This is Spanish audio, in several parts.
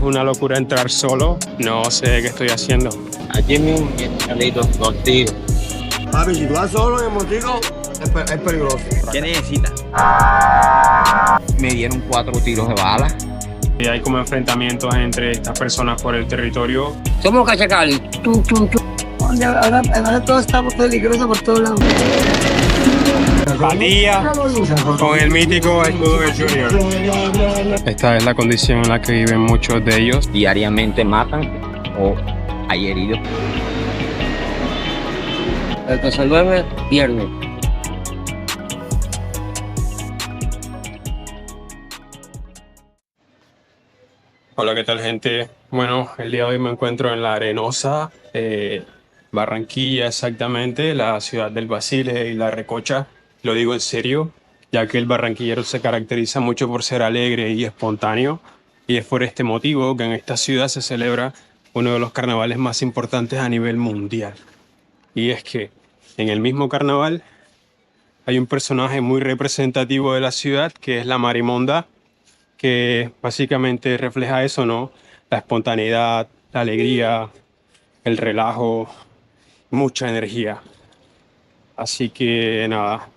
una locura entrar solo. No sé qué estoy haciendo. Allí mismo salido contigo. Papi, si tú vas solo en el motico, es peligroso. ¿Qué necesitas? Me dieron 4 tiros de bala. Y hay como enfrentamientos entre estas personas por el territorio. Somos Cachacali. Ahora todo está peligroso por todos lados. Badía con el mítico escudo de Junior. Esta es la condición en la que viven muchos de ellos. Diariamente matan o hay heridos. El que se duerme, pierde. Hola, ¿qué tal, gente? Bueno, el día de hoy me encuentro en La Arenosa, Barranquilla exactamente, la ciudad del Basile y la recocha. Lo digo en serio, ya que el barranquillero se caracteriza mucho por ser alegre y espontáneo. Y es por este motivo que en esta ciudad se celebra uno de los carnavales más importantes a nivel mundial. Y es que en el mismo carnaval hay un personaje muy representativo de la ciudad, que es la Marimonda, que básicamente refleja eso, ¿no? La espontaneidad, la alegría, el relajo, mucha energía. Así que nada,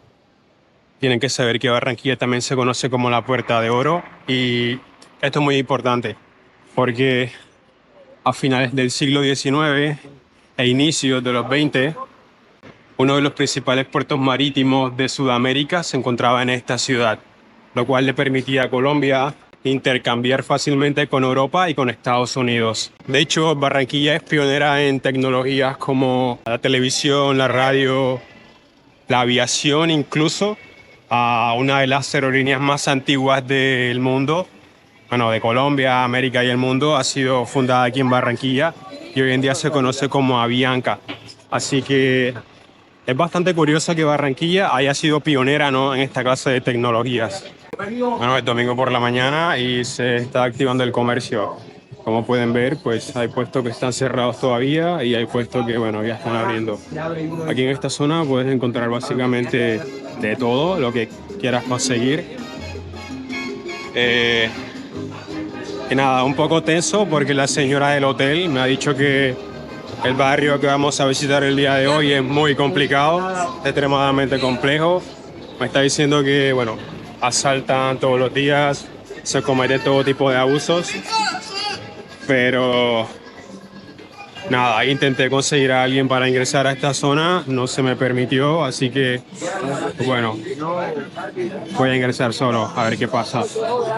tienen que saber que Barranquilla también se conoce como la Puerta de Oro, y esto es muy importante porque a finales del siglo XIX e inicios de los XX, uno de los principales puertos marítimos de Sudamérica se encontraba en esta ciudad, lo cual le permitía a Colombia intercambiar fácilmente con Europa y con Estados Unidos. De hecho, Barranquilla es pionera en tecnologías como la televisión, la radio, la aviación, incluso a una de las aerolíneas más antiguas del mundo, bueno, de Colombia, América y el mundo, ha sido fundada aquí en Barranquilla y hoy en día se conoce como Avianca. Así que es bastante curioso que Barranquilla haya sido pionera, ¿no?, en esta clase de tecnologías. Bueno, es domingo por la mañana y se está activando el comercio. Como pueden ver, pues hay puestos que están cerrados todavía y hay puestos que, bueno, ya están abriendo. Aquí en esta zona puedes encontrar básicamente de todo lo que quieras conseguir. Y nada, un poco tenso porque la señora del hotel me ha dicho que el barrio que vamos a visitar el día de hoy es muy complicado, extremadamente complejo. Me está diciendo que, bueno, asaltan todos los días, se comete todo tipo de abusos, pero nada, intenté conseguir a alguien para ingresar a esta zona, no se me permitió, así que bueno, voy a ingresar solo a ver qué pasa.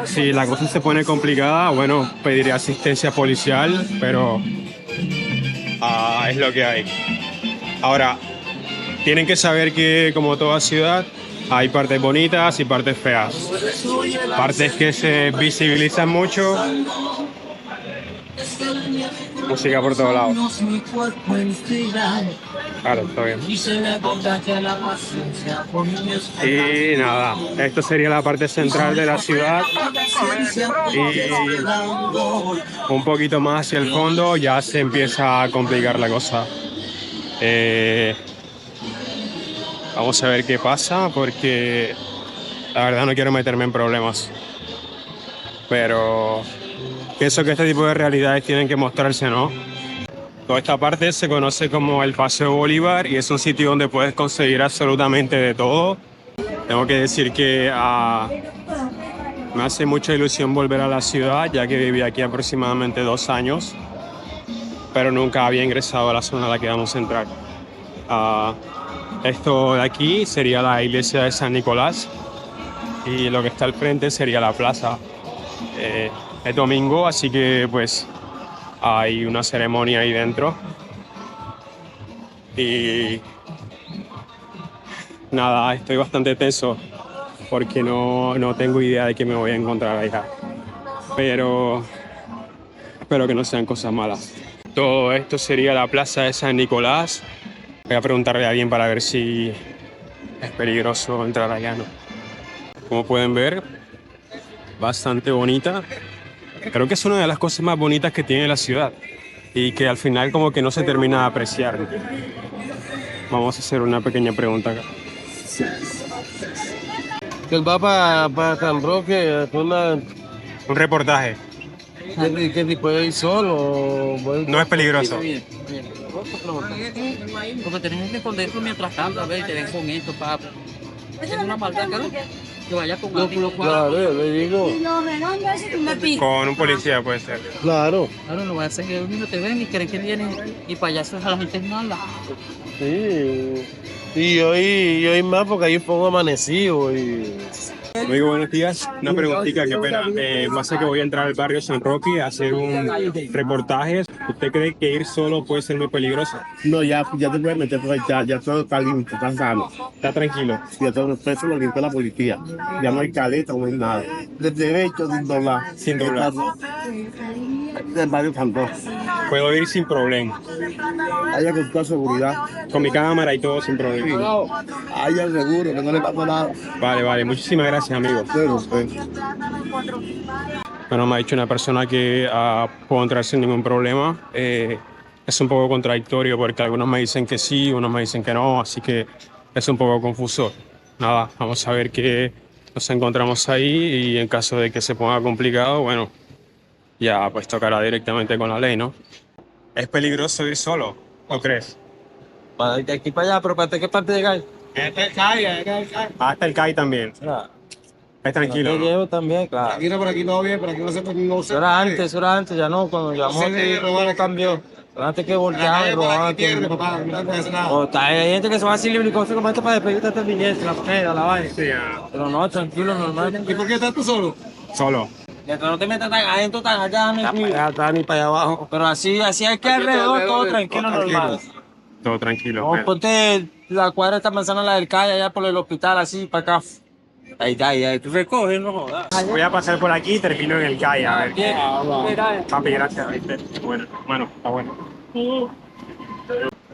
Si la cosa se pone complicada, bueno, pediré asistencia policial, pero es lo que hay. Ahora, tienen que saber que, como toda ciudad, hay partes bonitas y partes feas. Partes que se visibilizan mucho. Música por todos lados. Claro, está bien. Y nada, esto sería la parte central de la ciudad. Y un poquito más hacia el fondo ya se empieza a complicar la cosa. Vamos a ver qué pasa porque la verdad no quiero meterme en problemas. Pero pienso que este tipo de realidades tienen que mostrarse, ¿no? Toda esta parte se conoce como el Paseo Bolívar y es un sitio donde puedes conseguir absolutamente de todo. Tengo que decir que me hace mucha ilusión volver a la ciudad, ya que viví aquí aproximadamente 2 años, pero nunca había ingresado a la zona a la que vamos a entrar. Esto de aquí sería la iglesia de San Nicolás y lo que está al frente sería la plaza. Es domingo, así que pues hay una ceremonia ahí dentro. Y nada, estoy bastante tenso porque no tengo idea de qué me voy a encontrar allá. Pero espero que no sean cosas malas. Todo esto sería la plaza de San Nicolás. Voy a preguntarle a alguien para ver si es peligroso entrar allá, ¿no? Como pueden ver, bastante bonita. Creo que es una de las cosas más bonitas que tiene la ciudad y que al final como que no se termina de apreciar. Vamos a hacer una pequeña pregunta acá. Que él va para San Roque, Un reportaje. ¿Que puedo ir solo? No es peligroso. Porque tenemos que esconder eso mientras tanto, a ver, te ven con esto, papá. Es una maldad, claro. Que vaya con alguien. Claro, yo le digo. Con un policía puede ser. Claro. Claro, lo voy a hacer que ellos mismos te ven y creen que vienen y payasos a la gente es mala. Sí. Y hoy más porque ahí pongo amanecido y... Amigo, buenos días. Una preguntita, qué pena. Pasa que voy a entrar al barrio San Roque a hacer un reportaje. ¿Usted cree que ir solo puede ser muy peligroso? No, ya te puedes meter por ahí, ya todo está limpio, está sano. Está tranquilo. Ya todo el peso lo limpió la policía. Ya no hay caleta, no hay nada. De derecho, sin doblar. Sin doblar. Del barrio Santo. Puedo ir sin problema. Haya con toda seguridad. Con mi cámara y todo sin problema. Haya seguro, que no le pasa nada. Vale, vale. Muchísimas gracias, amigo. Pero, pues, Bueno, me ha dicho una persona que puedo entrar sin ningún problema. Es un poco contradictorio porque algunos me dicen que sí, unos me dicen que no, así que es un poco confuso. Nada, vamos a ver qué nos encontramos ahí y en caso de que se ponga complicado, bueno, ya pues tocará directamente con la ley, ¿no? ¿Es peligroso ir solo? ¿O crees? de aquí para allá, pero ¿para qué parte llegáis? Hasta el CAI también. Es tranquilo, Te ¿no? llevo también, claro. Aquí no, por aquí todo bien, por aquí no se no se Eso era antes, ya no, cuando llamó se debe robar aquí. cambió. Antes que La voltear y calle por robar. aquí pierde, papá, no te hace nada. O hay gente que se va así libre y cosas como esto para despedirte hasta el billete, la moneda, la vaina. Sí, ah, Pero no, tranquilo, normal. ¿Y por qué estás tú solo? solo. Mientras no te metas tan adentro, tan allá, ni para allá, ni para allá abajo. Pero así hay que alrededor, todo tranquilo, normal. Todo tranquilo. No, ponte la cuadra esta manzana, la del calle, allá por el hospital, así, para acá. Ahí está, ahí. Tú recoges, no jodas. Voy a pasar por aquí y termino en el CAI, a ver qué. Papi, gracias, ¿viste? Bueno, está bueno.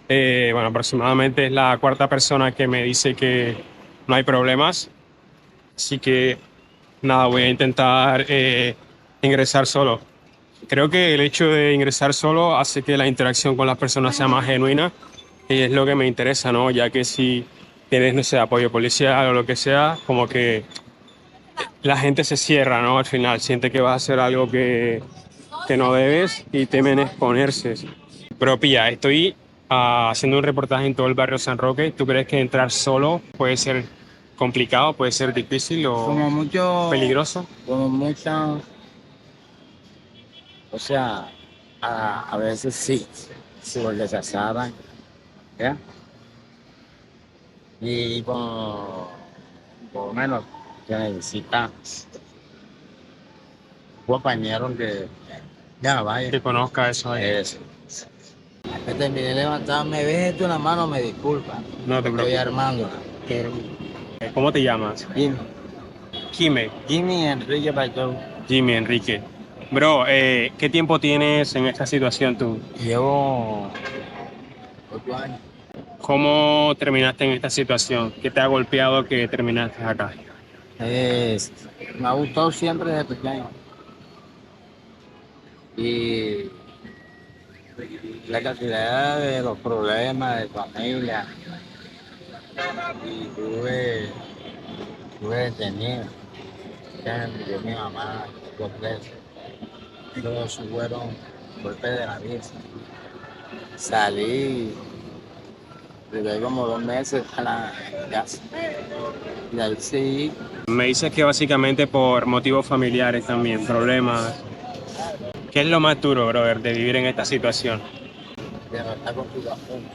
Bueno, aproximadamente es la cuarta persona que me dice que no hay problemas. Así que, nada, voy a intentar ingresar solo. Creo que el hecho de ingresar solo hace que la interacción con las personas sea más genuina y es lo que me interesa, ¿no? Ya que si tienes, no sé, apoyo policial o lo que sea, como que la gente se cierra, ¿no? Al final siente que vas a hacer algo que no debes y temen exponerse. Pero pilla, estoy haciendo un reportaje en todo el barrio San Roque. ¿Tú crees que entrar solo puede ser complicado, puede ser difícil o Como mucho. peligroso? Como mucha. O sea, a veces sí, porque se asaban, ¿ya? Y por lo menos que necesita un compañero que ya vaya. Que conozca eso ahí. Eso. Me terminé de levantar, me ves esto en la mano, me disculpa. No te Estoy preocupes. armando. ¿Cómo te llamas? Jimmy. Jimmy Enrique Paitón. Jimmy Enrique. Bro, ¿qué tiempo tienes en esta situación tú? Llevo 8 años. ¿Cómo terminaste en esta situación? ¿Qué te ha golpeado que terminaste acá? Me ha gustado siempre desde pequeño. Y la cantidad de los problemas de familia. Y tuve detenido. Ya murió mi mamá, 2 veces. Todos fueron golpes de la vida. Salí, duré como 2 meses a la casa. Y ahí sí, Me dices que básicamente por motivos familiares también, problemas. ¿Qué es lo más duro, brother, de vivir en esta situación? de no estar con tu familia.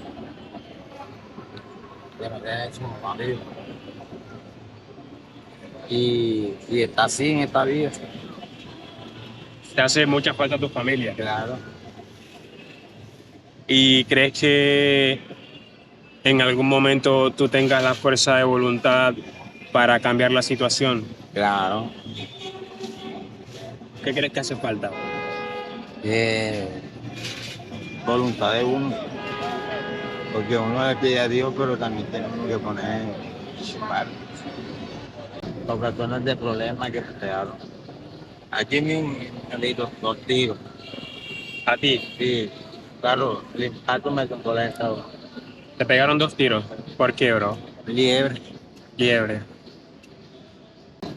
De no tener su familia. Y está así en esta vida. Te hace mucha falta tu familia. Claro. ¿Y crees que en algún momento tú tengas la fuerza de voluntad para cambiar la situación? Claro. ¿Qué crees que hace falta? Voluntad de uno. Porque uno le pide a Dios, pero también tenemos que poner su parte. Ocasiones de problemas que te dan. Aquí mismo me di 2 tiros. A ti, Sí, claro, el impacto me tocó la estado. te pegaron 2 tiros. ¿Por qué, bro? Liebre. Liebre.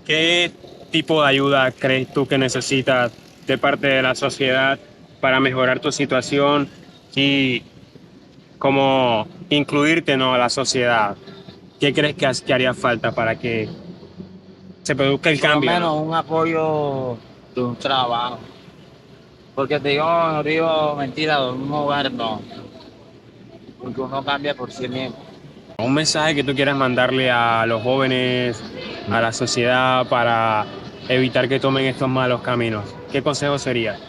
¿Qué tipo de ayuda crees tú que necesitas de parte de la sociedad para mejorar tu situación y como incluirte, ¿no?, a la sociedad? ¿Qué crees que haría falta para que se produzca el Por lo cambio, menos ¿no? un apoyo de un trabajo. Porque te digo, no digo mentira, de un hogar no. Porque uno cambia por sí mismo. Un mensaje que tú quieras mandarle a los jóvenes, a la sociedad para evitar que tomen estos malos caminos. ¿Qué consejo sería?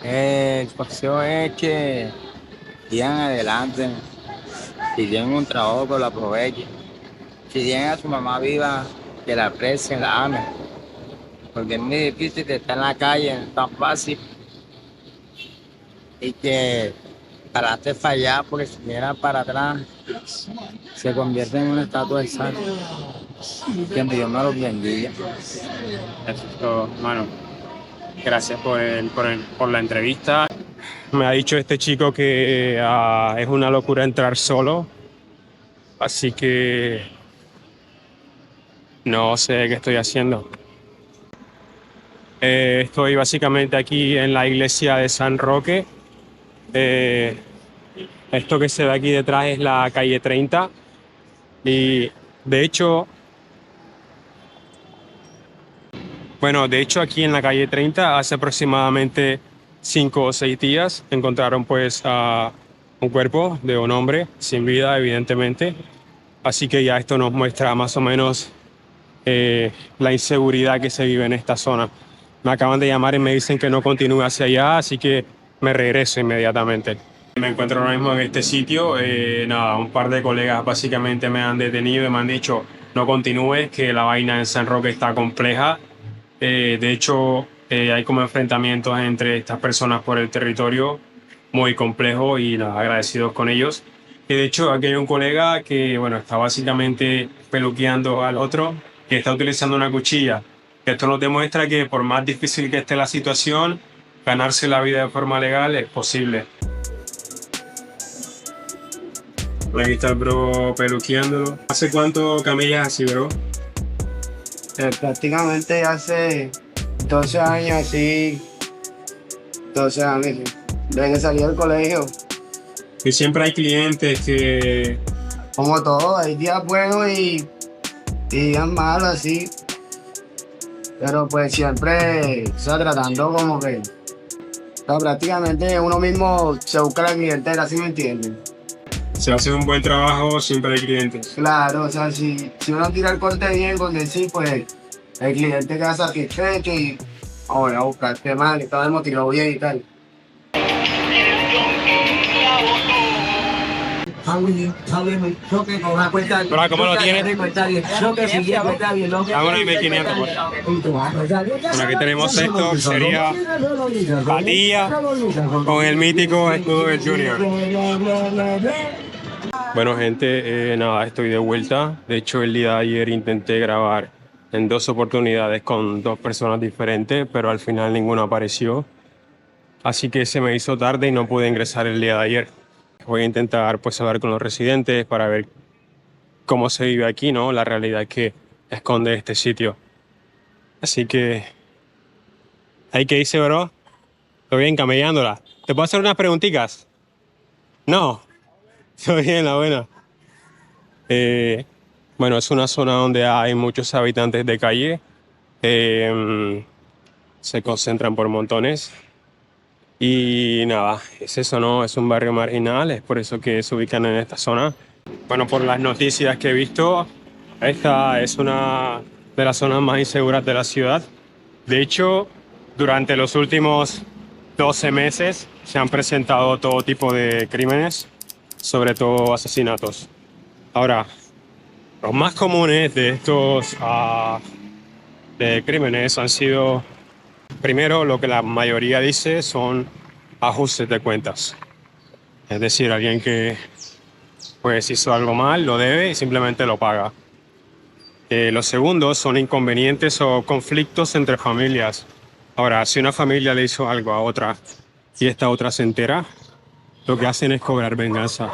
El consejo es que sigan adelante. Si tienen un trabajo, que lo aprovechen. Si tienen a su mamá viva, que la aprecien, la amen. Porque es muy difícil de estar en la calle, no es tan fácil. Y que para hacer fallar, porque si miran para atrás, se convierte en una estatua de sal. Que Dios me los bendiga. Eso es todo, mano. Gracias por la entrevista. Me ha dicho este chico que es una locura entrar solo, así que no sé qué estoy haciendo. Estoy básicamente aquí en la iglesia de San Roque. Eh, Esto que se ve aquí detrás es la calle 30 y de hecho, bueno, de hecho aquí en la calle 30 hace aproximadamente 5 o 6 días encontraron pues a un cuerpo de un hombre sin vida, evidentemente. Así que ya esto nos muestra más o menos la inseguridad que se vive en esta zona. Me acaban de llamar y me dicen que no continúe hacia allá, así que me regreso inmediatamente. Me encuentro ahora mismo en este sitio. Nada, un par de colegas básicamente me han detenido y me han dicho no continúes, que la vaina en San Roque está compleja. De hecho, hay como enfrentamientos entre estas personas por el territorio muy complejo y nada, agradecidos con ellos. Y de hecho, aquí hay un colega que, bueno, está básicamente peluqueando al otro, que está utilizando una cuchilla. Esto nos demuestra que por más difícil que esté la situación, ganarse la vida de forma legal es posible. Aquí está el bro peluqueándolo. ¿Hace cuánto camellas así, bro? Prácticamente hace 12 años, así, 12 años, sí. Desde que salí del colegio. Y siempre hay clientes que... Como todo, hay días buenos y días malos, así. Pero pues siempre, o sea, tratando como que, o sea, prácticamente uno mismo se busca la clientela, ¿sí me entienden? Se hace un buen trabajo, siempre hay clientes. Claro, o sea, si uno tira el corte bien con decir, pues el cliente queda satisfecho y ahora a buscar temas que todo el motivo bien y tal. Bro, ¿cómo lo tienes? Vámonos y 1500 por Bueno, aquí tenemos esto, sería Patilla con el mítico escudo del Junior. Bueno, gente, nada, estoy de vuelta. De hecho, el día de ayer intenté grabar en 2 oportunidades con 2 personas diferentes, pero al final ninguno apareció. Así que se me hizo tarde y no pude ingresar el día de ayer. Voy a intentar pues hablar con los residentes para ver cómo se vive aquí, ¿no? La realidad que esconde este sitio. Así que hay que irse, bro. Estoy bien camellándola. ¿Te puedo hacer unas preguntitas? No. Estoy bien, la buena. Bueno, es una zona donde hay muchos habitantes de calle. Se concentran por montones. Y nada, es eso, ¿no? Es un barrio marginal, es por eso que se ubican en esta zona. Bueno, por las noticias que he visto, esta es una de las zonas más inseguras de la ciudad. De hecho, durante los últimos 12 meses se han presentado todo tipo de crímenes, sobre todo asesinatos. Ahora, los más comunes de estos de crímenes han sido, primero, lo que la mayoría dice son ajustes de cuentas. Es decir, alguien que pues hizo algo mal, lo debe y simplemente lo paga. Los segundos son inconvenientes o conflictos entre familias. Ahora, si una familia le hizo algo a otra y esta otra se entera, lo que hacen es cobrar venganza.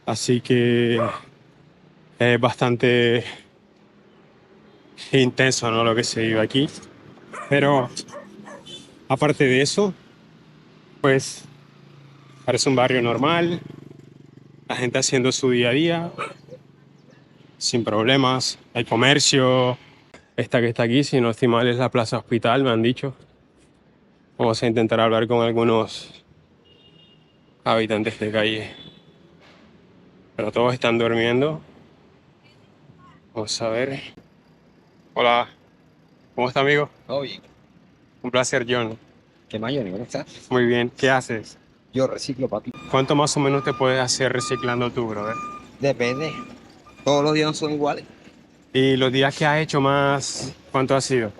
Así que es bastante intenso, ¿no?, lo que se vive aquí. Pero Aparte de eso, pues parece un barrio normal, la gente haciendo su día a día, sin problemas, hay comercio. Esta que está aquí, si no estoy mal, es la Plaza Hospital, me han dicho. Vamos a intentar hablar con algunos habitantes de calle, pero todos están durmiendo. Vamos a ver. Hola, ¿cómo está, amigo? Oye, Un placer, John. ¿qué más, Johnny? ¿Cómo estás? Muy bien, ¿qué haces? Yo reciclo, papi. ¿Cuánto más o menos te puedes hacer reciclando tú, brother? Depende. Todos los días no son iguales. Y los días que has hecho más, ¿cuánto ha sido?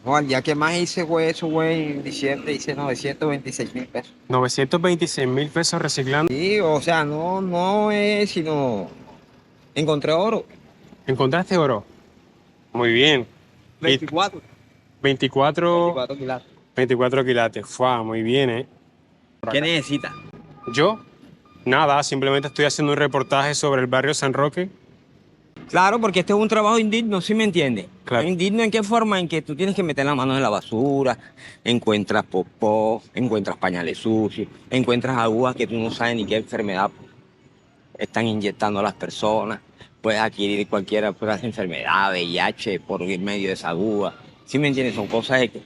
No, el día que más hice, güey, eso, güey, en diciembre hice 926.000 pesos. 926 mil pesos reciclando. Sí, o sea, no es sino encontré oro. ¿Encontraste oro? Muy bien. 24. 24, 24 quilates. 24 quilates. Fua, muy bien, ¿eh? ¿Qué necesitas? Yo, nada, simplemente estoy haciendo un reportaje sobre el barrio San Roque. Claro, porque este es un trabajo indigno, ¿sí me entiendes? Claro. ¿Indigno en qué forma? En que tú tienes que meter la mano en la basura, encuentras popó, encuentras pañales sucios, encuentras agujas que tú no sabes ni qué enfermedad están inyectando a las personas. Puedes adquirir cualquier clase de enfermedad, VIH, por medio de esa aguja. ¿Sí me entiendes? Son cosas de...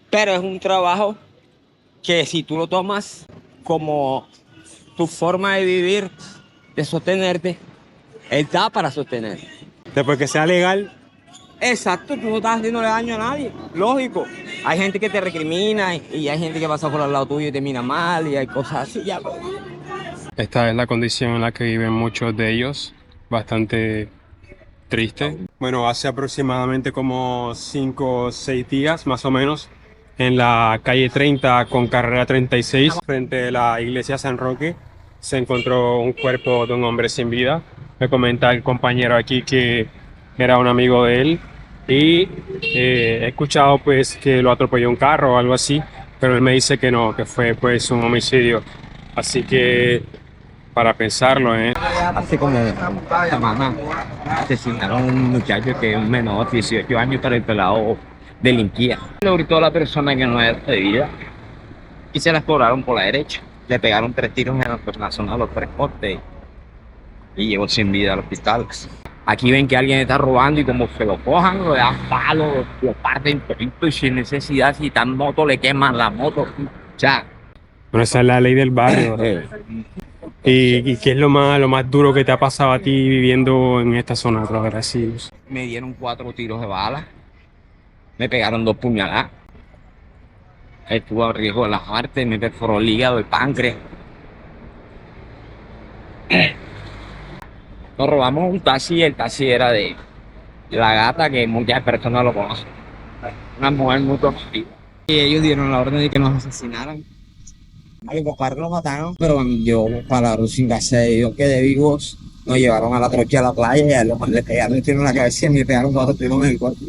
Pero es un trabajo que si tú lo tomas como tu forma de vivir, de sostenerte, él da para sostener. Después que sea legal, Exacto, tú no estás haciéndole daño a nadie, lógico. Hay gente que te recrimina y hay gente que pasa por al lado tuyo y te mira mal y hay cosas así, ya. esta es la condición en la que viven muchos de ellos, bastante triste. Bueno, hace aproximadamente como 5 o 6 días, más o menos, en la calle 30 con carrera 36, frente a la iglesia San Roque, se encontró un cuerpo de un hombre sin vida. Me comenta el compañero aquí que era un amigo de él y he escuchado pues que lo atropelló un carro o algo así, pero él me dice que no, que fue pues un homicidio. Así que para pensarlo, ¿eh? Hace como una semana asesinaron a un muchacho que es un menor, 18 años, pero el pelado delinquía. Le gritó a la persona que no era de vida y se la exploraron por la derecha. Le pegaron 3 tiros en la zona de los 3 cortes y llegó sin vida al hospital. Aquí ven que alguien está robando y como se lo cojan, lo dan palos, lo parten todito y sin necesidad, si está en moto le queman la moto. O sea, Pero esa es la ley del barrio. ¿Y qué es lo más duro que te ha pasado a ti viviendo en esta zona, brother? Así. me dieron 4 tiros de bala, me pegaron 2 puñaladas, estuvo a riesgo de la muerte, me perforó el hígado, el páncreas. Nos robamos un taxi y el taxi era de la gata que muchas personas lo conocen, una mujer muy conocida. Y ellos dieron la orden de que nos asesinaran. A mi papá lo mataron, pero cuando yo pararon sin gracia de Dios, quedé vivos. Nos llevaron a la trocha a la playa y a lo más le pegaron el tiro en la cabeza y me pegaron 4 tiros en el cuerpo.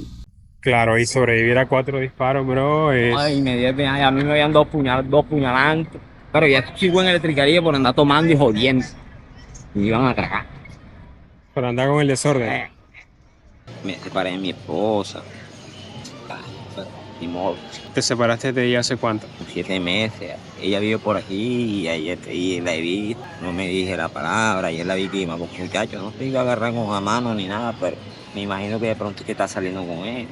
Claro, y sobrevivir a 4 disparos, bro, es... Ay, a mí me habían 2 puñaladas, pero ya sigo en electricaría por andar tomando y jodiendo. Me iban a atracar. Por andar con el desorden. Me separé de mi esposa. Ni modo. ¿Te separaste de ella hace cuánto? 7 meses. Ella vive por aquí y ayer la vi, no me dije la palabra, ayer la vi que iba con un muchacho, no te iba a agarrar con la mano ni nada, pero me imagino que de pronto es que está saliendo con él.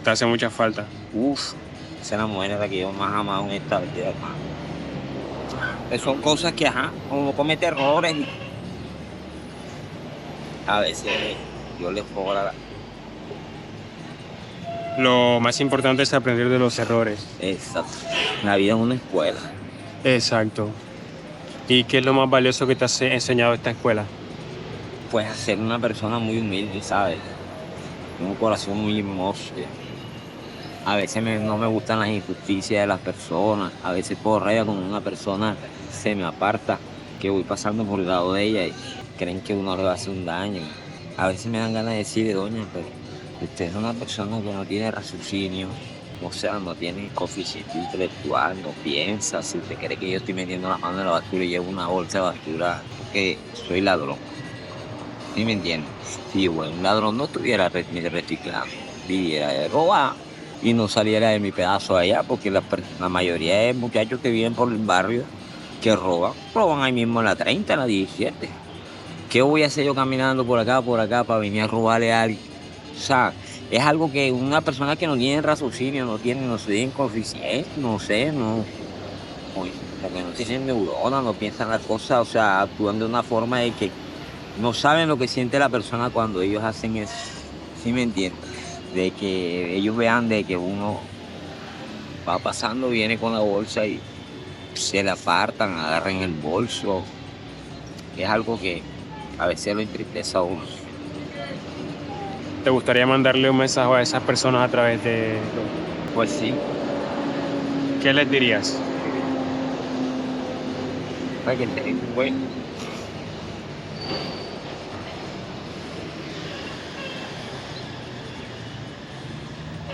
Te hace mucha falta. Uf, esa es la mujer a la que yo más amado en esta vida, hermano. Son cosas que, ajá, uno comete errores. A veces yo le fuera. Lo más importante es aprender de los errores. Exacto. La vida es una escuela. Exacto. ¿Y qué es lo más valioso que te ha enseñado esta escuela? Pues a ser una persona muy humilde, ¿sabes? Un corazón muy hermoso. A veces no me gustan las injusticias de las personas. A veces por rabia cuando una persona se me aparta, que voy pasando por el lado de ella y creen que uno le va a hacer un daño. A veces me dan ganas de decirle, doña, pero usted es una persona que no tiene raciocinio, o sea, no tiene coeficiente intelectual, no piensa. Si usted cree que yo estoy metiendo las manos en la basura y llevo una bolsa de basura, porque soy ladrón. ¿Sí me entiendes? Si bueno, un ladrón no estuviera reciclando, viviera de robar. y no saliera de mi pedazo allá, porque la mayoría de muchachos que viven por el barrio que roban ahí mismo en la 30, en la 17. ¿Qué voy a hacer yo caminando por acá, para venir a robarle a alguien? O sea, es algo que una persona que no tiene raciocinio, no tiene coeficiente, no sé, porque no tienen neurona, no piensan las cosas, o sea, actúan de una forma de que no saben lo que siente la persona cuando ellos hacen eso. ¿Sí me entiendes? De que ellos vean de que uno va pasando, viene con la bolsa y se la apartan, agarran el bolso. Es algo que a veces lo entristece a uno. ¿Te gustaría mandarle un mensaje a esas personas a través de... Pues sí, ¿Qué les dirías? para que te bueno.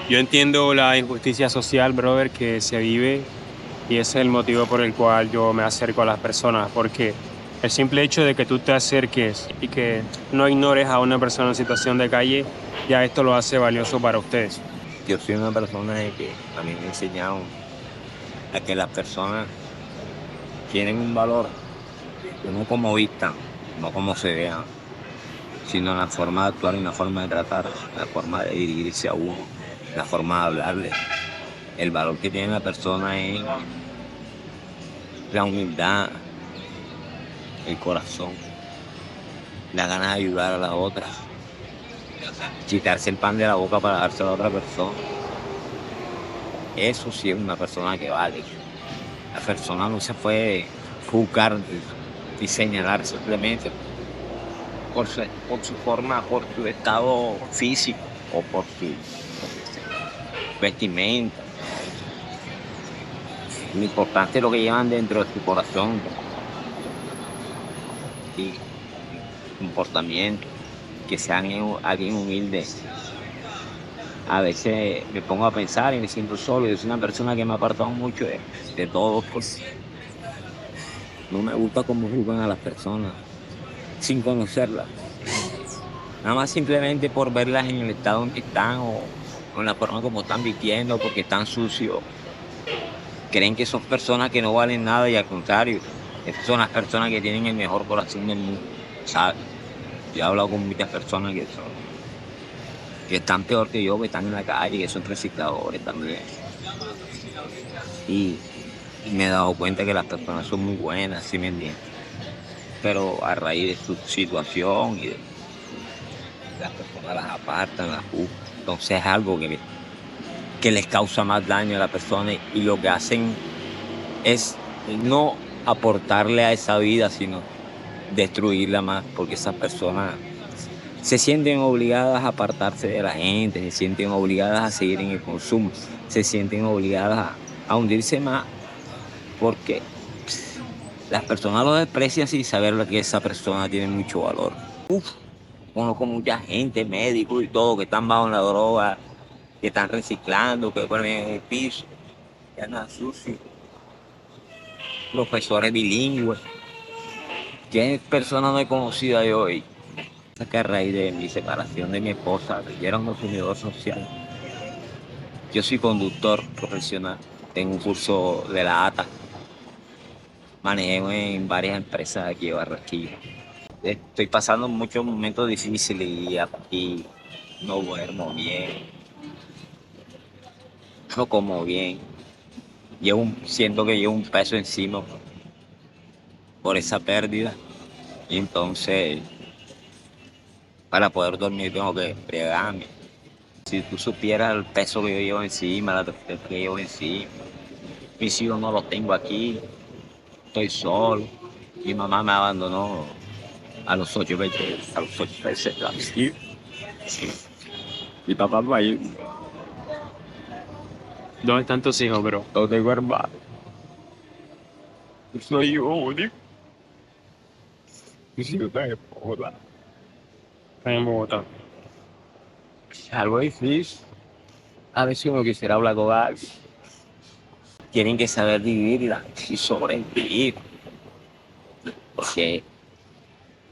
Yo entiendo la injusticia social, brother, que se vive y ese es el motivo por el cual yo me acerco a las personas, porque el simple hecho de que tú te acerques y que no ignores a una persona en situación de calle, ya esto lo hace valioso para ustedes. Yo soy una persona de que a mí me enseñaron a que las personas tienen un valor, no como vistan, no como se vean, sino en la forma de actuar y en la forma de tratar, la forma de dirigirse a uno, la forma de hablarle. El valor que tiene la persona es la humildad, el corazón, la ganas de ayudar a las otras, quitarse el pan de la boca para dárselo a otra persona. Eso sí es una persona que vale. La persona no se puede juzgar y señalar simplemente por su forma, por su estado físico o por su vestimenta. Lo importante es lo que llevan dentro de su corazón y comportamiento, que sean alguien humilde. A veces me pongo a pensar y me siento solo. Yo soy una persona que me ha apartado mucho de todo, pues no me gusta cómo juzgan a las personas sin conocerlas. Nada más simplemente por verlas en el estado en que están o en la forma como están vistiendo, porque están sucios. Creen que son personas que no valen nada y al contrario, esas son las personas que tienen el mejor corazón del mundo, ¿sabes? Yo he hablado con muchas personas que están peor que yo, que están en la calle, que son recicladores también. Y me he dado cuenta que las personas son muy buenas, ¿sí me entiendes? Pero a raíz de su situación y de las personas las apartan, las juzgan. Entonces es algo que les causa más daño a la persona y lo que hacen es no aportarle a esa vida, sino destruirla más, porque esas personas se sienten obligadas a apartarse de la gente, se sienten obligadas a seguir en el consumo, se sienten obligadas a hundirse más, porque las personas lo desprecian sin saber que esa persona tiene mucho valor. Conozco mucha gente, médicos y todo, que están bajo la droga, que están reciclando, que ponen en el piso, que andan sucios, profesores bilingües. ¿Qué persona no he conocido yo hoy? Que a raíz de mi separación de mi esposa, yo era un consumidor social. Yo soy conductor profesional, tengo un curso de la ATA, manejé en varias empresas aquí de Barranquilla. Estoy pasando muchos momentos difíciles y no duermo bien, no como bien. Siento que llevo un peso encima por esa pérdida y entonces para poder dormir tengo que fregarme. Si tú supieras el peso que yo llevo encima, la tristeza que llevo encima, mis hijos no los tengo aquí, estoy solo. Mi mamá me abandonó a los 8 meses. Sí. Mi papá no hay. ¿Dónde están tus hijos, bro? No tengo hermano. Soy hijo único. Mis hijos están en Bogotá. Están en Bogotá. Es algo difícil. A veces uno quisiera hablar con alguien. Tienen que saber vivir y sobrevivir. Porque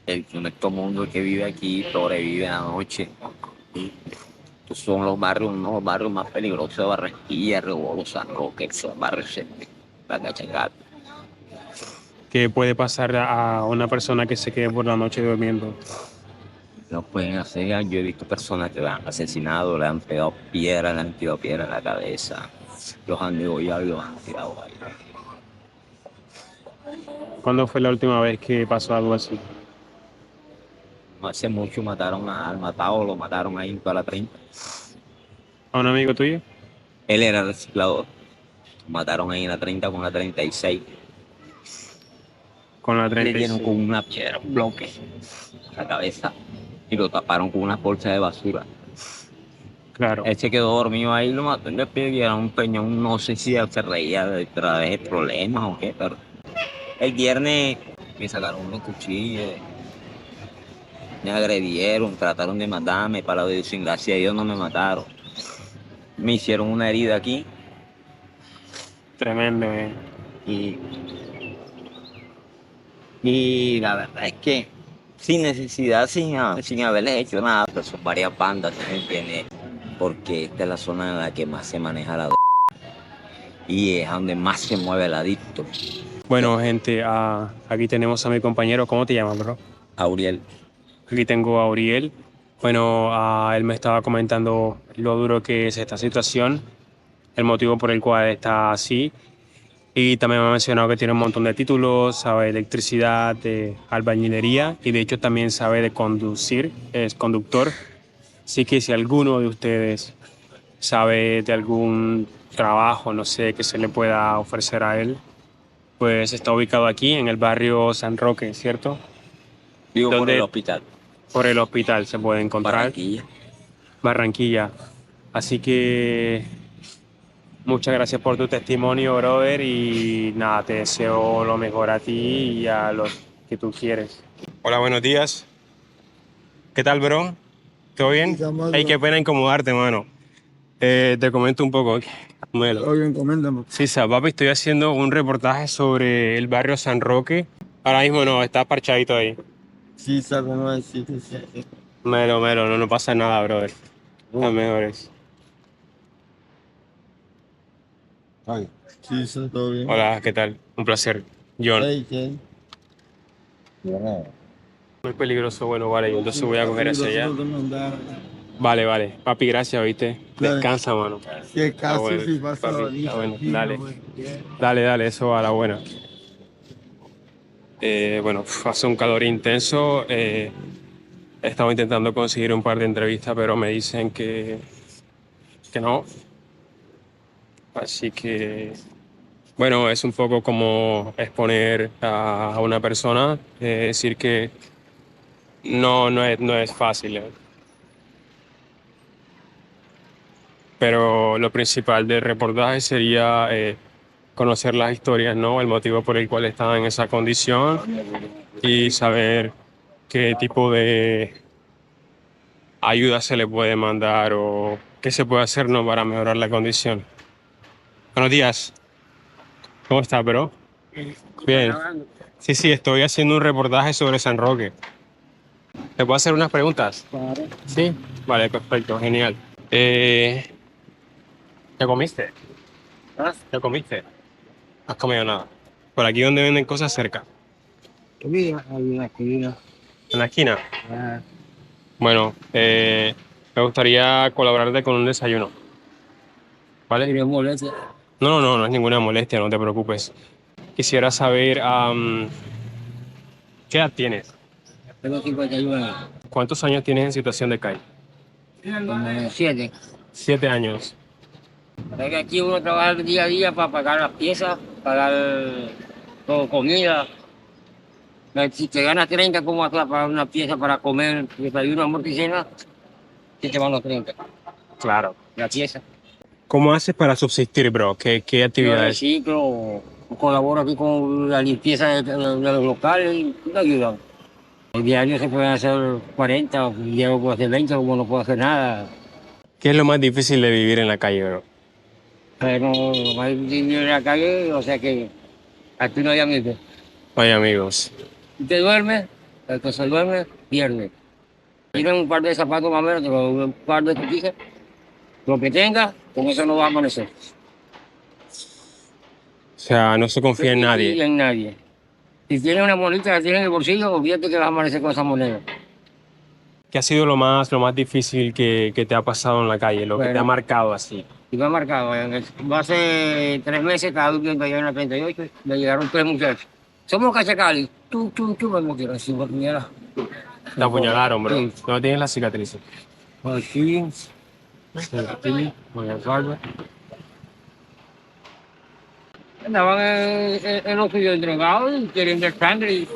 en este mundo que vive aquí sobrevive a la noche. Estos son los barrios, uno de los barrios más peligrosos de Barranquilla, Rebolo, San Roque, que son barrios la Cachacata. ¿Qué puede pasar a una persona que se quede por la noche durmiendo? No pueden hacer, yo he visto personas que la han asesinado, le han pegado piedra, le han tirado piedra en la cabeza, los han degollado y los han tirado ahí. ¿Cuándo fue la última vez que pasó algo así? No hace mucho mataron al matado, lo mataron ahí para la 30. ¿A un amigo tuyo? Él era reciclador. Lo mataron ahí en la 30 con la 36. Con la Le dieron 36. con una piedra, un bloque en la cabeza y lo taparon con una bolsa de basura. Claro. Él se quedó dormido ahí, lo mató y le pidieron un peñón. No sé si se reía de través de problemas o qué, pero el viernes me sacaron unos cuchillos, me agredieron, trataron de matarme, para la sin gracia a Dios no me mataron. Me hicieron una herida aquí Tremendo, y, y la verdad es que sin necesidad, sin haberles hecho nada, pero son varias bandas, ¿sí me entiendes? Porque esta es la zona en la que más se maneja la y es donde más se mueve el adicto. Bueno, gente, aquí tenemos a mi compañero. ¿Cómo te llamas, bro? Auriel, Aquí tengo a Uriel. Bueno, él me estaba comentando lo duro que es esta situación, el motivo por el cual está así. Y también me ha mencionado que tiene un montón de títulos, sabe de electricidad, de albañilería y de hecho también sabe de conducir, es conductor. Así que si alguno de ustedes sabe de algún trabajo, no sé, que se le pueda ofrecer a él, pues está ubicado aquí en el barrio San Roque, ¿cierto? vivo por ¿Dónde? el hospital, Por el hospital se puede encontrar. Barranquilla. Barranquilla. Así que muchas gracias por tu testimonio, brother, y nada, te deseo lo mejor a ti y a los que tú quieres. Hola, buenos días. ¿Qué tal, bro? ¿Todo bien? Ay, qué pena incomodarte, mano. Te comento un poco. Melo. Todo bien, coméntame. Sí, papi, estoy haciendo un reportaje sobre el barrio San Roque. Ahora mismo no, está parchadito ahí. Sí, sabe cómo es, sí. Melo, no pasa nada, brother. Las mejores. Ay, sí, todo bien. Hola, ¿qué tal? Un placer. John. Hey, ¿qué? Muy peligroso, bueno, vale, yo entonces voy a coger hacia allá. Nosotros no andamos. Vale. Papi, gracias, ¿viste? Dale. Descansa, mano. Si es caso, bueno, si pasa papi, ahorita, está bueno. sí, Dale. pues, bien. Dale, eso va a la buena. Bueno, hace un calor intenso. He estado intentando conseguir un par de entrevistas, pero me dicen que no. Así que, bueno, es un poco como exponer a una persona, decir que no es fácil. Pero lo principal del reportaje sería conocer las historias, ¿no? El motivo por el cual están en esa condición y saber qué tipo de ayuda se le puede mandar o qué se puede hacer, ¿no? Para mejorar la condición. Buenos días. ¿Cómo estás, bro? Bien. Sí, estoy haciendo un reportaje sobre San Roque. ¿Te puedo hacer unas preguntas? Claro. Sí. Vale, perfecto, genial. ¿Ya comiste? ¿Ah? ¿Ya comiste? ¿Has comido nada? Por aquí donde venden cosas cerca. Mira, hay una esquina. ¿En la esquina? Ah, Bueno, me gustaría colaborarte con un desayuno. ¿Vale? ¿tienes molestia? No es ninguna molestia, no te preocupes. Quisiera saber, ¿qué edad tienes? Tengo 51 años. ¿Cuántos años tienes en situación de calle? Como 7. 7 años. Es que aquí uno trabaja el día a día para pagar las piezas, pagar todo, comida. Si te ganas 30, ¿cómo vas a pagar una pieza para comer desayuno, almuerzo y cena? Si te van los 30, Claro. la pieza. ¿Cómo haces para subsistir, bro? ¿Qué Yo actividades? reciclo, colaboro aquí con la limpieza de los locales y me ayudan. El diario se pueden hacer 40, o el diario puede hacer 20, como no puedo hacer nada. ¿Qué es lo más difícil de vivir en la calle, bro? Pero no hay dinero en la calle, o sea que aquí no hay amigos. Oye, amigos. Si te duermes, el que se duerme, pierde. Tienen un par de zapatos más o menos, un par de cotijas, Lo que tenga, con eso no va a amanecer. O sea, no se confía en Y nadie. en nadie. Si tienes una monedita, la tienes en el bolsillo, olvídate que vas a amanecer con esa moneda. ¿Qué ha sido lo más difícil que te ha pasado en la calle? Lo que te ha Bueno. marcado así. Y me ha marcado. Hace 3 meses estaba durmiendo allá en la 38, me llegaron 3 muchachos. Somos cachacali. Tú, me metieron así, por primera. Te apuñalaron, bro. Sí. ¿Dónde tienes las cicatrices? Aquí, aquí, con el salve. Andaban en los suyos entregados y queriendo el sangre. Y,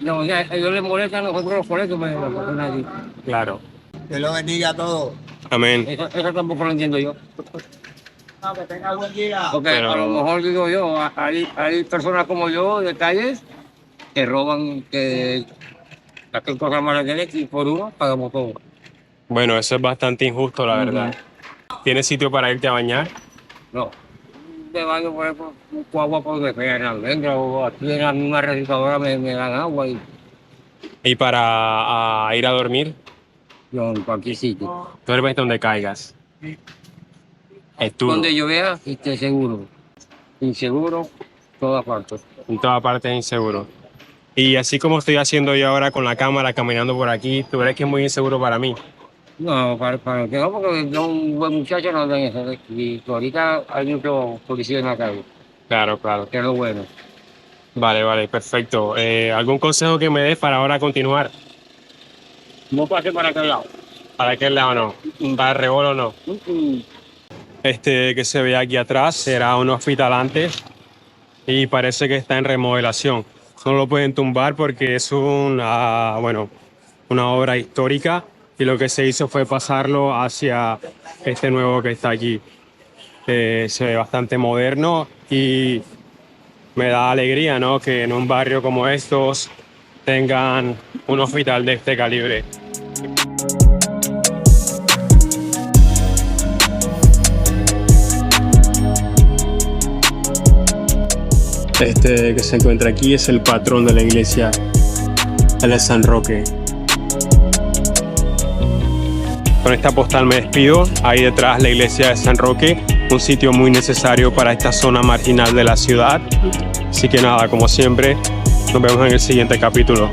no, ya, ellos les molestan a nosotros por eso, pero no nadie. Claro. Que lo bendiga a todos. Amén. Eso tampoco lo entiendo yo. Que tenga buen día. Porque Pero- a lo mejor digo yo, hay personas como yo de calles que roban, que sacan cosas malas de él y por uno pagamos todo. Bueno, eso es bastante injusto, la Ujú. verdad. ¿Tienes sitio para irte a bañar? No. De baño por ejemplo, busco agua por donde sea, en la almendra o aquí en la misma recicladora me dan agua y ¿Y para ir a dormir? yo en cualquier sitio. Duermes donde caigas. Es tú. Donde yo vea, esté seguro. Inseguro, todas partes. En todas partes es inseguro. Y así como estoy haciendo yo ahora con la cámara, caminando por aquí, ¿tú crees que es muy inseguro para mí? No, para que no, porque yo un buen muchacho no ven eso. Y ahorita hay muchos policías en la calle, Claro, claro. que es lo bueno. Vale, perfecto. ¿Algún consejo que me des para ahora continuar? No pase para aquel lado. ¿Para aquel lado no? ¿Para el rebolo no? Este que se ve aquí atrás será un hospital antes y parece que está en remodelación. No lo pueden tumbar porque es una obra histórica y lo que se hizo fue pasarlo hacia este nuevo que está aquí. Se ve bastante moderno y me da alegría, ¿no?, que en un barrio como estos tengan un hospital de este calibre. Este que se encuentra aquí es el patrón de la iglesia, él es San Roque. Con esta postal me despido. Ahí detrás la iglesia de San Roque, un sitio muy necesario para esta zona marginal de la ciudad. Así que nada, como siempre, nos vemos en el siguiente capítulo.